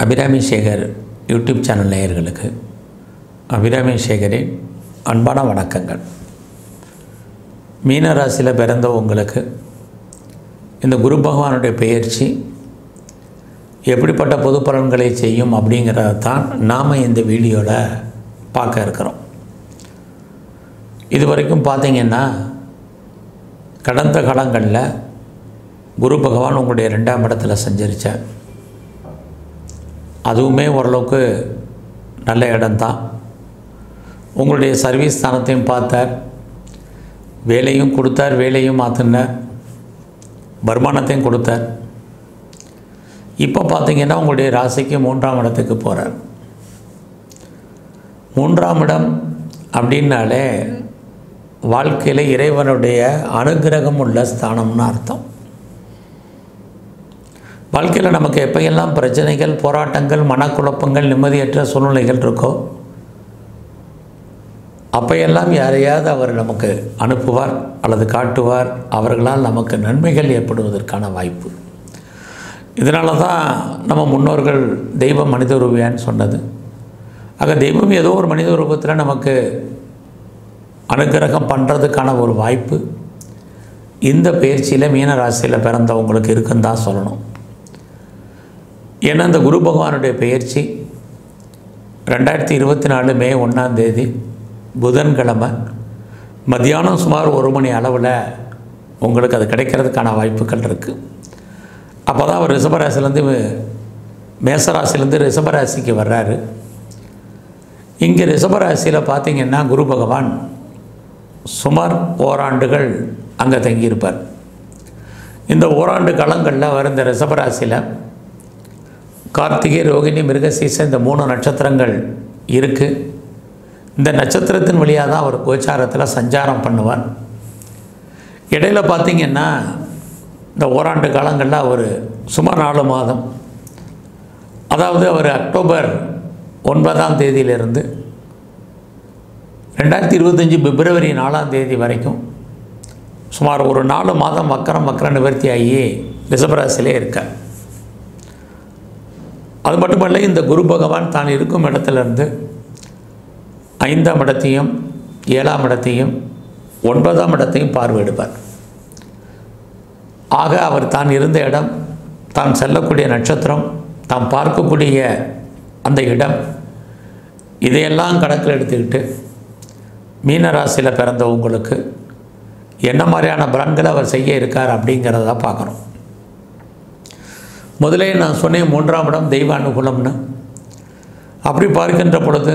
Abirami Sekar YouTube channel நேயர்களுக்கு அபிராமி சேகரின் அன்பான வணக்கங்கள். மீன ராசியில் பிறந்த உங்களுக்கு இந்த குரு பகவானுடைய பெயர்ச்சி எப்படிப்பட்ட பொது பலன்களை செய்யும் அப்படிங்கிறத தான் நாம் இந்த வீடியோவில் பார்க்க இருக்கிறோம். இது வரைக்கும் பார்த்திங்கன்னா கடந்த காலங்களில் குரு பகவான் உங்களுடைய 2ஆம் இடத்துல சஞ்சரித்தார். அதுவுமே ஓரளவுக்கு நல்ல இடம்தான். உங்களுடைய சர்வீஸ் ஸ்தானத்தையும் பார்த்தார், வேலையும் கொடுத்தார், வேலையும் மாற்றினார், வருமானத்தையும் கொடுத்தார். இப்போ பார்த்திங்கன்னா உங்களுடைய ராசிக்கு 3ஆம் இடத்துக்கு போகிறார். 3ஆம் இடம் அப்படின்னாலே வாழ்க்கையில் இறைவனுடைய அனுகிரகம் உள்ள ஸ்தானம்னு அர்த்தம். வாழ்க்கையில் நமக்கு எப்போயெல்லாம் பிரச்சனைகள், போராட்டங்கள், மனக்குழப்பங்கள், நிம்மதியற்ற சூழ்நிலைகள் இருக்கோ அப்போயெல்லாம் யாரையாவது அவர் நமக்கு அனுப்புவார் அல்லது காட்டுவார். அவர்களால் நமக்கு நன்மைகள் ஏற்படுவதற்கான வாய்ப்பு. இதனால தான் நம்ம முன்னோர்கள் தெய்வம் மனித ரூபியான்னு சொன்னது. ஆக தெய்வம் ஏதோ ஒரு மனித ரூபத்தில் நமக்கு அனுகிரகம் பண்ணுறதுக்கான ஒரு வாய்ப்பு இந்த பயிற்சியில் மீன ராசியில் பிறந்தவங்களுக்கு இருக்குன்னு தான் சொல்லணும். ஏன்னா இந்த குரு பகவானுடைய பெயர்ச்சி 2024 மே 1ஆம் தேதி புதன்கிழமை மத்தியானம் சுமார் 1 மணி அளவில் உங்களுக்கு அது கிடைக்கிறதுக்கான வாய்ப்புகள் இருக்குது. அப்போ தான் அவர் ரிஷபராசிலேருந்து மேசராசிலேருந்து ரிஷபராசிக்கு வர்றாரு. இங்கே ரிஷபராசியில் பார்த்திங்கன்னா குரு பகவான் சுமார் ஓராண்டுகள் அங்கே தங்கியிருப்பார். இந்த ஓராண்டு காலங்களில் அவர் இந்த ரிஷபராசியில் கார்த்திகை, ரோகிணி, மிருகசீரிஷம் இந்த 3 நட்சத்திரங்கள் இருக்குது. இந்த நட்சத்திரத்தின் வழியாக தான் அவர் கோச்சாரத்தில் சஞ்சாரம் பண்ணுவார். இடையில் பார்த்திங்கன்னா இந்த ஓராண்டு காலங்களில் அவர் சுமார் 4 மாதம், அதாவது அவர் அக்டோபர் 9ஆம் தேதியிலிருந்து 2025 பிப்ரவரி 4ஆம் தேதி வரைக்கும் சுமார் ஒரு 4 மாதம் வக்கர நிவர்த்தி ஆகி ரிஷபராசியிலே இருக்கார். அது மட்டுமல்ல, இந்த குரு பகவான் தான் இருக்கும் இடத்துலேருந்து 5ஆம் இடத்தையும் 7ஆம் இடத்தையும் 9ஆம் இடத்தையும் பார்வையிடுவார். ஆக அவர் தான் இருந்த இடம், தான் செல்லக்கூடிய நட்சத்திரம், தான் பார்க்கக்கூடிய அந்த இடம், இதையெல்லாம் கணக்கில் எடுத்துக்கிட்டு மீனராசியில் பிறந்த உங்களுக்கு என்ன மாதிரியான பலன்களை அவர் செய்ய இருக்கார் அப்படிங்கிறத பார்க்கணும். முதலே நான் சொன்னேன் 3ஆம் இடம் தெய்வ அனுகூலம்னு. அப்படி பார்க்கின்ற பொழுது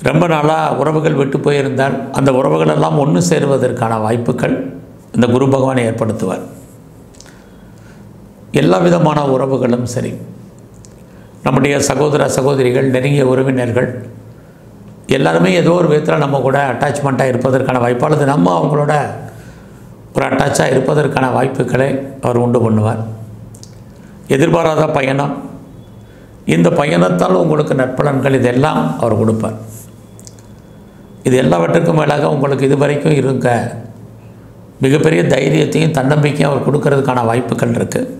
ரொம்ப நாளாக உறவுகள் விட்டு போயிருந்தால் அந்த உறவுகளெல்லாம் ஒன்று சேருவதற்கான வாய்ப்புகள் இந்த குரு பகவானை ஏற்படுத்துவார். எல்லா விதமான உறவுகளும் சரி, நம்முடைய சகோதர சகோதரிகள், நெருங்கிய உறவினர்கள் எல்லாருமே ஏதோ ஒரு விதத்தில் நம்ம கூட அட்டாச்மெண்ட்டாக இருப்பதற்கான வாய்ப்பு, அல்லது நம்ம அவங்களோட ஒரு அட்டாச்சாக இருப்பதற்கான வாய்ப்புகளை அவர் உண்டு பண்ணுவார். எதிர்பாராத பயணம், இந்த பயணத்தால் உங்களுக்கு நற்பலன்கள் இதெல்லாம் அவர் கொடுப்பார். இது எல்லாவற்றுக்கும் மேலாக உங்களுக்கு இதுவரைக்கும் இருக்க மிகப்பெரிய தைரியத்தையும் தன்னம்பிக்கையும் அவர் கொடுக்கறதுக்கான வாய்ப்புகள் இருக்குது.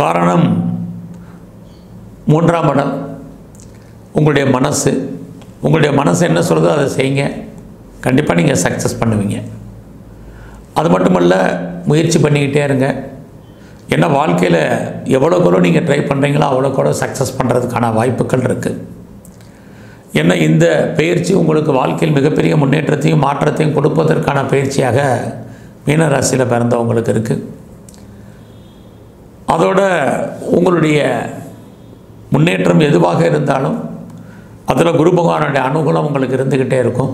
காரணம் 3ஆம் இடம் உங்களுடைய மனசு. உங்களுடைய மனசு என்ன சொல்லுதோ அதை செய்யுங்க, கண்டிப்பாக நீங்கள் சக்ஸஸ் பண்ணுவீங்க. அது மட்டுமல்ல, முயற்சி பண்ணிக்கிட்டே இருங்க. ஏன்னா வாழ்க்கையில் எவ்வளோக்குள்ள நீங்கள் ட்ரை பண்ணுறீங்களோ அவ்வளோக்கூட சக்ஸஸ் பண்ணுறதுக்கான வாய்ப்புகள் இருக்குது. ஏன்னா இந்த பயிற்சி உங்களுக்கு வாழ்க்கையில் மிகப்பெரிய முன்னேற்றத்தையும் மாற்றத்தையும் கொடுப்பதற்கான பயிற்சியாக மீனராசியில் பிறந்தவங்களுக்கு இருக்குது. அதோட உங்களுடைய முன்னேற்றம் எதுவாக இருந்தாலும் அதில் குரு பகவானுடைய அனுகூலம் உங்களுக்கு இருந்துக்கிட்டே இருக்கும்.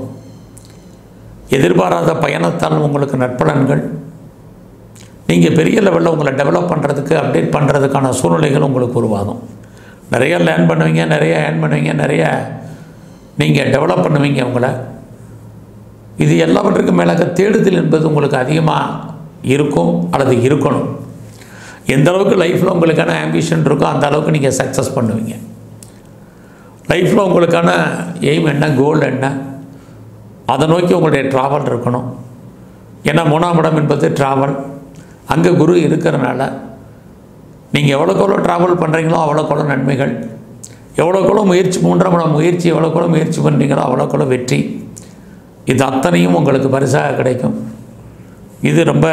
எதிர்பாராத பயணத்தால் உங்களுக்கு நற்பலன்கள், நீங்கள் பெரிய லெவலில் உங்களை டெவலப் பண்ணுறதுக்கு, அப்டேட் பண்ணுறதுக்கான சூழ்நிலைகள் உங்களுக்கு உருவாகும். நிறைய லேர்ன் பண்ணுவீங்க, நிறைய ஏர்ன் பண்ணுவீங்க, நிறைய நீங்கள் டெவலப் பண்ணுவீங்க உங்களை. இது எல்லாவற்றுக்கும் மேலாக தேடுதல் என்பது உங்களுக்கு அதிகமாக இருக்கும் அல்லது இருக்கணும். எந்த அளவுக்கு லைஃப்பில் உங்களுக்கான ஆம்பிஷன் இருக்கோ அந்த அளவுக்கு நீங்கள் சக்ஸஸ் பண்ணுவீங்க. லைஃப்பில் உங்களுக்கான எய்ம் என்ன, கோல் என்ன, அதை நோக்கி உங்களுடைய ட்ராவல் இருக்கணும். ஏன்னா 3ஆம் இடம் என்பது ட்ராவல். அங்கே குரு இருக்கிறனால நீங்கள் எவ்வளோக்கெவ்வளோ ட்ராவல் பண்ணுறீங்களோ அவ்வளோக்கெவ்வளோ நன்மைகள், எவ்வளோக்கெவ்வளோ முயற்சி எவ்வளோக்கெவ்வளோ முயற்சி பண்ணுறீங்களோ அவ்வளோக்கெவ்வளோ வெற்றி. இது அத்தனையும் உங்களுக்கு பரிசாக கிடைக்கும். இது ரொம்ப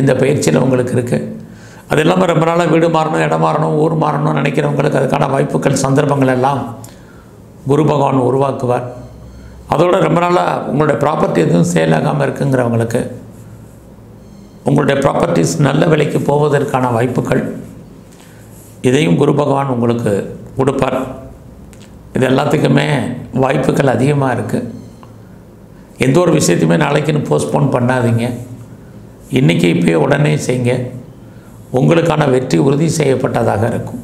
இந்த பயிற்சியில் உங்களுக்கு இருக்குது. அது இல்லாமல் ரொம்ப நாளாக வீடு மாறணும், இடம் மாறணும், ஊர் மாறணும்னு நினைக்கிறவங்களுக்கு அதுக்கான வாய்ப்புகள் சந்தர்ப்பங்கள் எல்லாம் குரு பகவான் உருவாக்குவார். அதோட ரொம்ப நாளாக உங்களுடைய ப்ராப்பர்ட்டி எதுவும் சேல் ஆகாமல் இருக்குங்கிறவங்களுக்கு உங்களுடைய ப்ராப்பர்ட்டிஸ் நல்ல விலைக்கு போவதற்கான வாய்ப்புகள் இதையும் குரு பகவான் உங்களுக்கு கொடுப்பார். இது எல்லாத்துக்குமே வாய்ப்புகள் அதிகமாக இருக்குது. எந்த ஒரு விஷயத்தையுமே நாளைக்குன்னு போஸ்ட்போன் பண்ணாதீங்க. இன்றைக்கி இப்போயே உடனே செய்யுங்க. உங்களுக்கான வெற்றி உறுதி செய்யப்பட்டதாக இருக்கும்.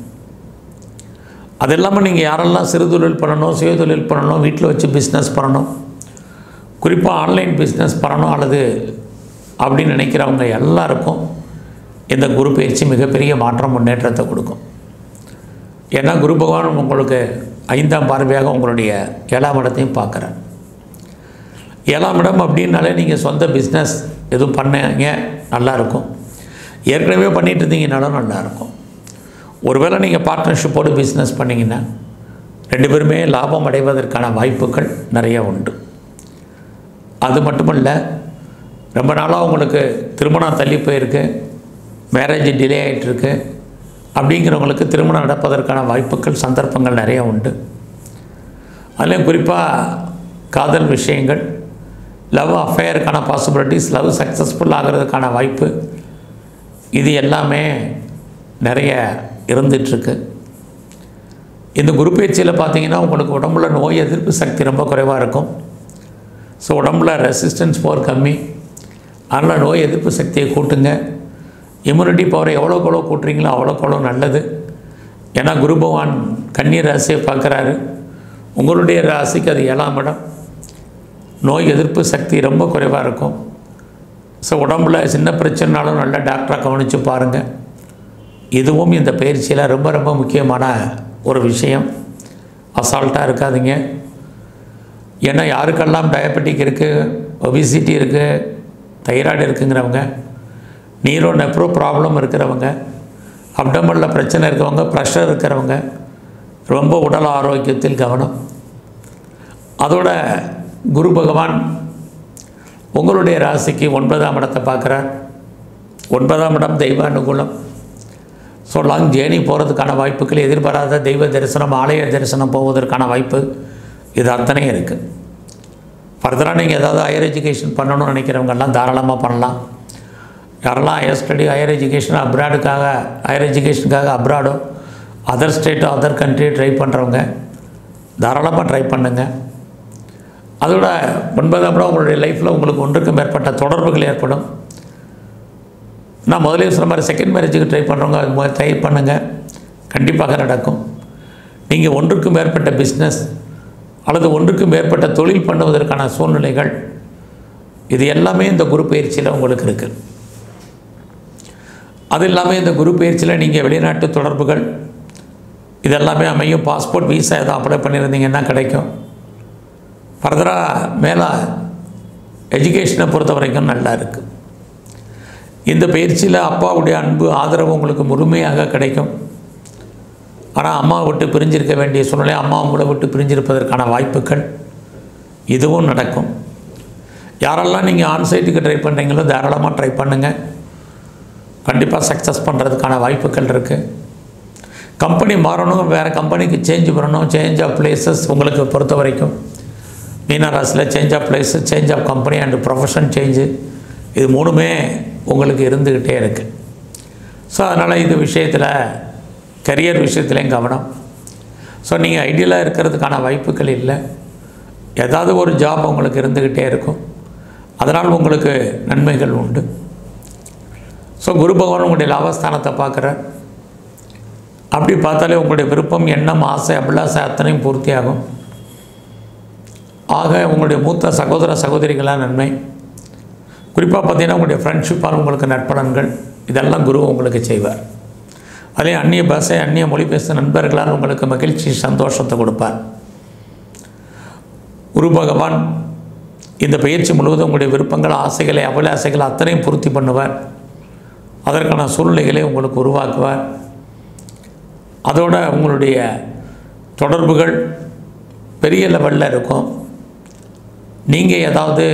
அது இல்லாமல் நீங்கள் யாரெல்லாம் சிறு தொழில் பண்ணணும், சுய தொழில் பண்ணணும், வீட்டில் வச்சு பிஸ்னஸ் பண்ணணும், குறிப்பாக ஆன்லைன் பிஸ்னஸ் பண்ணணும் அல்லது அப்படின்னு நினைக்கிறவங்க எல்லாருக்கும் இந்த குரு பயிற்சி மிகப்பெரிய மாற்றம் முன்னேற்றத்தை கொடுக்கும். ஏன்னா குரு பகவான் உங்களுக்கு 5ஆம் பார்வையாக உங்களுடைய 7ஆம் இடத்தையும் பார்க்குறேன். 7ஆம் இடம் அப்படின்னாலே நீங்கள் சொந்த பிஸ்னஸ் எதுவும் பண்ணீங்க நல்லாயிருக்கும். ஏற்கனவே பண்ணிகிட்டு இருந்தீங்கனாலும் நல்லாயிருக்கும். ஒருவேளை நீங்கள் பார்ட்னர்ஷிப்போடு பிஸ்னஸ் பண்ணிங்கன்னா 2 பேருமே லாபம் அடைவதற்கான வாய்ப்புகள் நிறைய உண்டு. அது மட்டுமல்ல, ரொம்ப நாளாக உங்களுக்கு திருமணம் தள்ளி போயிருக்கு, மேரேஜ் டிலே ஆகிட்டுருக்கு அப்படிங்கிறவங்களுக்கு திருமணம் நடப்பதற்கான வாய்ப்புகள் சந்தர்ப்பங்கள் நிறைய உண்டு. அதுலேயும் குறிப்பாக காதல் விஷயங்கள், லவ் அஃபேருக்கான பாசிபிலிட்டிஸ், லவ் சக்ஸஸ்ஃபுல் ஆகிறதுக்கான வாய்ப்பு, இது எல்லாமே நிறைய இருந்துகிட்ருக்கு. இந்த குரு பயிற்சியில் பார்த்தீங்கன்னா உங்களுக்கு உடம்புல நோய் எதிர்ப்பு சக்தி ரொம்ப குறைவாக இருக்கும். ஸோ உடம்புல ரெசிஸ்டன்ஸ் பவர் கம்மி. அதனால் நோய் எதிர்ப்பு சக்தியை கூட்டுங்க. இம்யூனிட்டி பவரை எவ்வளோக்கு கூட்டுறீங்களோ அவ்வளோக்கு நல்லது. ஏன்னா குரு பகவான் கன்னி ராசியை பார்க்குறாரு. உங்களுடைய ராசிக்கு அது 7ஆம் இடம். நோய் எதிர்ப்பு சக்தி ரொம்ப குறைவாக இருக்கும். ஸோ உடம்புல சின்ன பிரச்சனைனாலும் நல்ல டாக்டராக கவனித்து பாருங்கள். இதுவும் இந்த பயிற்சியில் ரொம்ப ரொம்ப முக்கியமான ஒரு விஷயம். அசால்ட்டாக இருக்காதீங்க. ஏன்னா யாருக்கெல்லாம் டயபெட்டிக் இருக்குது, ஒபிசிட்டி இருக்குது, தைராய்டு இருக்குங்கிறவங்க, நீரோ நெப்ரோ ப்ராப்ளம் இருக்கிறவங்க, அப்டமனில் பிரச்சனை இருக்கிறவங்க, ப்ரெஷர் இருக்கிறவங்க, ரொம்ப உடல் ஆரோக்கியத்தில் கவனம். அதோட குரு பகவான் உங்களுடைய ராசிக்கு 9ஆம் இடத்தை பார்க்குறார். 9ஆம் இடம் தெய்வ அனுகூலம். ஸோ லாங் ஜேர்னி போகிறதுக்கான வாய்ப்புகள், எதிர்பாராத தெய்வ தரிசனம், ஆலய தரிசனம் போவதற்கான வாய்ப்பு, இது அத்தனையும் இருக்குது. ஃபர்தராக நீங்கள் ஏதாவது ஹையர் எஜுகேஷன் பண்ணணும்னு நினைக்கிறவங்கெல்லாம் தாராளமாக பண்ணலாம். யாரெல்லாம் ஹையர் ஸ்டடி, ஹையர் எஜுகேஷன் அப்ராடுக்காக, ஹையர் எஜுகேஷனுக்காக அப்ராடோ, அதர் ஸ்டேட்டோ, அதர் கண்ட்ரியோ ட்ரை பண்ணுறவங்க தாராளமாக ட்ரை பண்ணுங்கள். அதோட 9ஆம் இடம் உங்களுடைய லைஃப்பில் உங்களுக்கு ஒன்றுக்கு மேற்பட்ட தொடர்புகள் ஏற்படும். நான் முதலே சொன்ன மாதிரி செகண்ட் மேரேஜுக்கு ட்ரை பண்ணுறவங்க அது ட்ரை பண்ணுங்கள், கண்டிப்பாக நடக்கும். நீங்கள் ஒன்றுக்கு மேற்பட்ட பிஸ்னஸ் அல்லது ஒன்றுக்கு மேற்பட்ட தொழில் பண்ணுவதற்கான சூழ்நிலைகள், இது எல்லாமே இந்த குரு பயிற்சியில் உங்களுக்கு இருக்குது. அது இல்லாமல் இந்த குரு பயிற்சியில் நீங்கள் வெளிநாட்டு தொடர்புகள் இதெல்லாமே அமையும். பாஸ்போர்ட், வீசா எதாவது அப்ளை பண்ணியிருந்தீங்கன்னா கிடைக்கும். ஃபர்தராக மேலே எஜுகேஷனை பொறுத்த வரைக்கும் நல்லா இருக்குது. இந்த பயிற்சியில் அப்பாவுடைய அன்பு, ஆதரவு உங்களுக்கு முழுமையாக கிடைக்கும். ஆனால் அம்மா விட்டு பிரிஞ்சிருக்க வேண்டிய சூழ்நிலை, அம்மா உங்களை விட்டு பிரிஞ்சிருப்பதற்கான வாய்ப்புகள் இதுவும் நடக்கும். யாரெல்லாம் நீங்கள் ஆன்சைட்டுக்கு ட்ரை பண்ணுறீங்களோ தாராளமாக ட்ரை பண்ணுங்கள். கண்டிப்பாக சக்ஸஸ் பண்ணுறதுக்கான வாய்ப்புகள் இருக்குது. கம்பெனி மாறணும், வேறு கம்பெனிக்கு சேஞ்ச் பண்ணணும், சேஞ்ச் ஆஃப் பிளேசஸ் உங்களுக்கு பொறுத்த வரைக்கும் மீனராசியில் change of place, change of company and profession change, இது மூணுமே உங்களுக்கு இருந்துக்கிட்டே இருக்குது. ஸோ அதனால் இது விஷயத்தில், கரியர் விஷயத்துலேயும் கவனம். ஸோ நீங்கள் ஐடியலாக இருக்கிறதுக்கான வாய்ப்புகள் இல்லை. ஏதாவது ஒரு ஜாப் உங்களுக்கு இருந்துக்கிட்டே இருக்கும். அதனால் உங்களுக்கு நன்மைகள் உண்டு. ஸோ குரு பகவான் உங்களுடைய லாபஸ்தானத்தை பார்க்குறார். அப்படி பார்த்தாலே உங்களுடைய விருப்பம், எண்ணம், ஆசை, அபிலாசை அத்தனையும் பூர்த்தியாகும். ஆக உங்களுடைய மூத்த சகோதர சகோதரிகளாக நன்மை. குறிப்பாக பார்த்தீங்கன்னா உங்களுடைய ஃப்ரெண்ட்ஷிப்பால் உங்களுக்கு நற்பலன்கள், இதெல்லாம் குரு உங்களுக்கு செய்வார். அதே அந்நிய பாஷை, அந்நிய மொழி பேசுகிற நண்பர்களால் உங்களுக்கு மகிழ்ச்சி, சந்தோஷத்தை கொடுப்பார். குரு பகவான் இந்த பயிற்சி முழுவதும் உங்களுடைய விருப்பங்கள், ஆசைகளை, அபிலாசைகள் அத்தனையும் பூர்த்தி பண்ணுவார். அதற்கான சூழ்நிலைகளை உங்களுக்கு உருவாக்குவார். அதோட உங்களுடைய தொடர்புகள் பெரிய லெவலில் இருக்கும். நீங்கள் ஏதாவது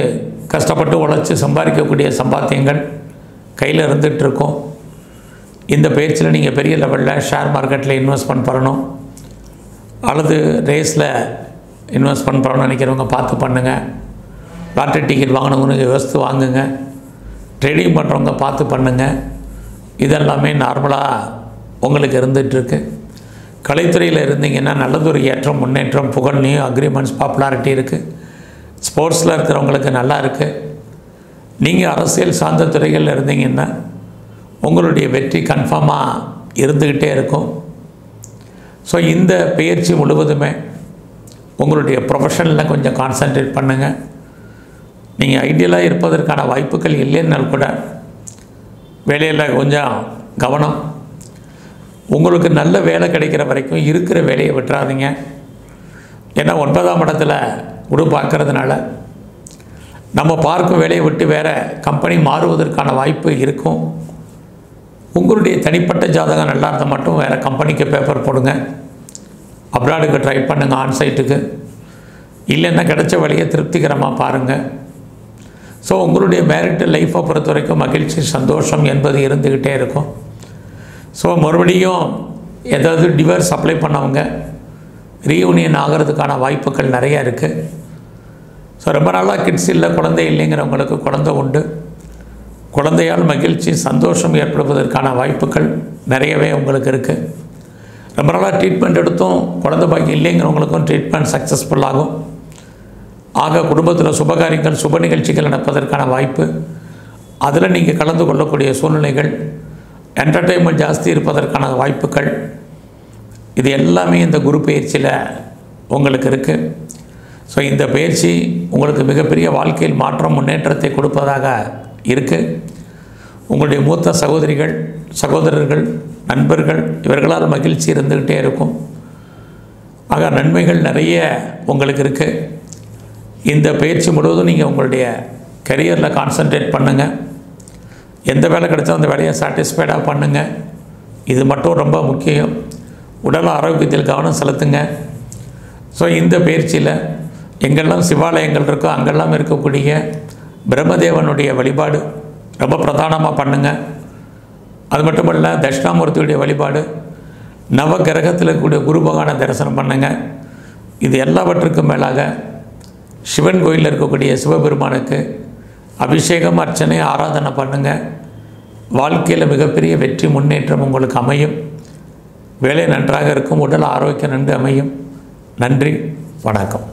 கஷ்டப்பட்டு உழைச்சி சம்பாதிக்கக்கூடிய சம்பாத்தியங்கள் கையில் இருந்துகிட்ருக்கும். இந்த பயிற்சியில் நீங்கள் பெரிய லெவலில் ஷேர் மார்க்கெட்டில் இன்வெஸ்ட்மெண்ட் பண்ணணும் அல்லது ரேஸில் இன்வெஸ்ட்மெண்ட் பண்ணணும்னு நினைக்கிறவங்க பார்த்து பண்ணுங்கள். லாட்டரி டிக்கெட் வாங்கினவங்க யோசித்து வாங்குங்க. ட்ரேடிங் பண்ணுறவங்க பார்த்து பண்ணுங்கள். இதெல்லாமே நார்மலாக உங்களுக்கு இருந்துகிட்ருக்கு. கலைத்துறையில் இருந்தீங்கன்னா நல்லதொரு ஏற்றம், முன்னேற்றம், புகழ், நியூ அக்ரிமெண்ட்ஸ், பாப்புலாரிட்டி இருக்குது. ஸ்போர்ட்ஸில் இருக்கிறவங்களுக்கு நல்லா இருக்குது. நீங்கள் அரசியல் சார்ந்த துறைகளில் இருந்தீங்கன்னா உங்களுடைய வெற்றி கன்ஃபார்மாக இருந்துக்கிட்டே இருக்கும். ஸோ இந்த பயிற்சி முழுவதுமே உங்களுடைய ப்ரொஃபஷனில் கொஞ்சம் கான்சன்ட்ரேட் பண்ணுங்கள். நீங்கள் ஐடியலாக இருப்பதற்கான வாய்ப்புகள் இல்லைன்னாலும் கூட வேலையில் கொஞ்சம் கவனம். உங்களுக்கு நல்ல வேலை கிடைக்கிற வரைக்கும் இருக்கிற வேலையை விட்டுறாதீங்க. ஏன்னா 9ஆம் இடத்துல குரு பார்க்கறதுனால நம்ம பார்க்கும் வேலையை விட்டு வேறு கம்பெனி மாறுவதற்கான வாய்ப்பு இருக்கும். உங்களுடைய தனிப்பட்ட ஜாதகம் நல்லா இருந்தால் மட்டும் வேறு கம்பெனிக்கு பேப்பர் போடுங்க. அப்ராடுக்கு ட்ரை பண்ணுங்கள், ஆன்சைட்டுக்கு. இல்லைன்னா கிடைச்ச வழியை திருப்திகரமாக பாருங்கள். ஸோ உங்களுடைய மேரிட்டல் லைஃப்பை பொறுத்த வரைக்கும் மகிழ்ச்சி, சந்தோஷம் என்பது இருந்துக்கிட்டே இருக்கும். ஸோ மறுபடியும் ஏதாவது டிவோர்ஸ் அப்ளை பண்ணவங்க ரீயூனியன் ஆகிறதுக்கான வாய்ப்புகள் நிறையா இருக்குது. ஸோ ரொம்ப நாளாக கிட்ஸ் இல்லை, குழந்தை இல்லைங்கிறவங்களுக்கு குழந்தை உண்டு. குழந்தையால் மகிழ்ச்சி, சந்தோஷம் ஏற்படுவதற்கான வாய்ப்புகள் நிறையவே உங்களுக்கு இருக்குது. ரொம்ப நாளாக ட்ரீட்மெண்ட் எடுத்தும் குழந்தை பாக்கி இல்லைங்கிறவங்களுக்கும் ட்ரீட்மெண்ட் சக்ஸஸ்ஃபுல்லாகும். ஆக குடும்பத்தில் சுபகாரியங்கள், சுப நிகழ்ச்சிகள் நடப்பதற்கான வாய்ப்பு, அதில் நீங்கள் கலந்து கொள்ளக்கூடிய சூழ்நிலைகள், என்டர்டெயின்மெண்ட் ஜாஸ்தி இருப்பதற்கான வாய்ப்புகள், இது எல்லாமே இந்த குரு பயிற்சியில் உங்களுக்கு இருக்குது. ஸோ இந்த பயிற்சி உங்களுக்கு மிகப்பெரிய வாழ்க்கையில் மாற்றம், முன்னேற்றத்தை கொடுப்பதாக இருக்குது. உங்களுடைய மூத்த சகோதரிகள், சகோதரர்கள், நண்பர்கள் இவர்களால் மகிழ்ச்சி இருந்துக்கிட்டே இருக்கும். ஆக நன்மைகள் நிறைய உங்களுக்கு இருக்குது. இந்த பயிற்சி முழுவதும் நீங்கள் உங்களுடைய கரியரில் கான்சன்ட்ரேட் பண்ணுங்கள். எந்த வேலை கிடைச்சோ அந்த வேலையை சாட்டிஸ்ஃபைடாக பண்ணுங்கள். இது மட்டும் ரொம்ப முக்கியம். உடல் ஆரோக்கியத்தில் கவனம் செலுத்துங்க. ஸோ இந்த பயிற்சியில் எங்கெல்லாம் சிவாலயங்கள் இருக்கோ அங்கெல்லாம் இருக்கக்கூடிய பிரம்மதேவனுடைய வழிபாடு ரொம்ப பிரதானமாக பண்ணுங்கள். அது மட்டுமல்ல, தட்சிணாமூர்த்தியுடைய வழிபாடு, நவ கிரகத்தில் இருக்கக்கூடிய குரு பகவானை தரிசனம் பண்ணுங்கள். இது எல்லாவற்றுக்கும் மேலாக சிவன் கோயிலில் இருக்கக்கூடிய சிவபெருமானுக்கு அபிஷேகம், அர்ச்சனை, ஆராதனை பண்ணுங்கள். வாழ்க்கையில் மிகப்பெரிய வெற்றி, முன்னேற்றம் உங்களுக்கு அமையும். வேலை நன்றாக இருக்கும். உடல் ஆரோக்கியம் நன்கு அமையும். நன்றி, வணக்கம்.